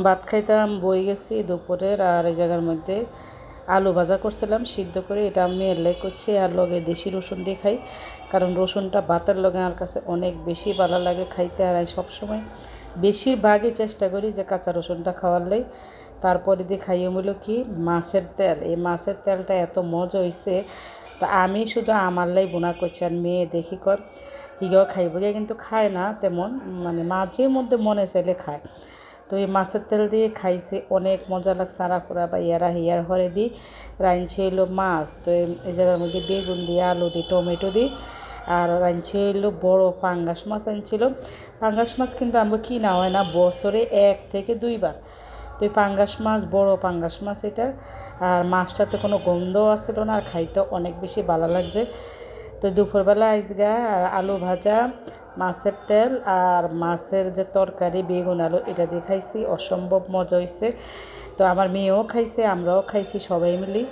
ভাত খাইতাম বই গেছি দুপুরের। আর এই জায়গার মধ্যে আলু ভাজা করছিলাম সিদ্ধ করে, এটা আমি এলে করছি। আর লগে দেশি রসুন দিয়ে খাই, কারণ রসুনটা ভাতের লগে আমার কাছে অনেক বেশি ভালো লাগে খাইতে। আর আমি সবসময় বেশিরভাগই চেষ্টা করি যে কাঁচা রসুনটা খাওয়ার লাই। তারপরে দিয়ে খাইয়ে মিলো কি মাছের তেল, এই মাছের তেলটা এত মজা হয়েছে। তো আমি শুধু আমার লাই বোনা করছি, আর মেয়ে দেখি কর হিগাও খাইব গিয়ে, কিন্তু খায় না তেমন, মানে মাঝে মধ্যে মনে চাইলে খায়। তো এই মাছের তেল দিয়ে খাইছে, অনেক মজা লাগছে। আরা পুরা বা ইয়ারা হিয়ার হরে দিই রাঁধছে হইলো মাছ। তো এই জায়গার মধ্যে বেগুন দিয়ে আলু দিয়ে টমেটো দিই। আর রাঁধছে হইলো বড় পাঙ্গাস মাছ আনছিল। পাঙ্গাস মাছ কিন্তু আমরা কিনা হয় না, বছরে 1 থেকে 2 বার। তো এই পাঙ্গাস মাছ, বড় পাঙ্গাস মাছ এটা। আর মাছটাতে কোনো গন্ধও আসছিল না, আর খাইতে অনেক বেশি ভালো লাগছে। তো দুপুরবেলা আইসগা আলু ভাজা, মাছের তেল আর মাছের যে তরকারি বেগুন আলু, এটা দিয়ে খাইছি, অসম্ভব মজা হয়েছে। তো আমার মেয়েও খাইছে, আমরাও খাইছি সবাই মিলি।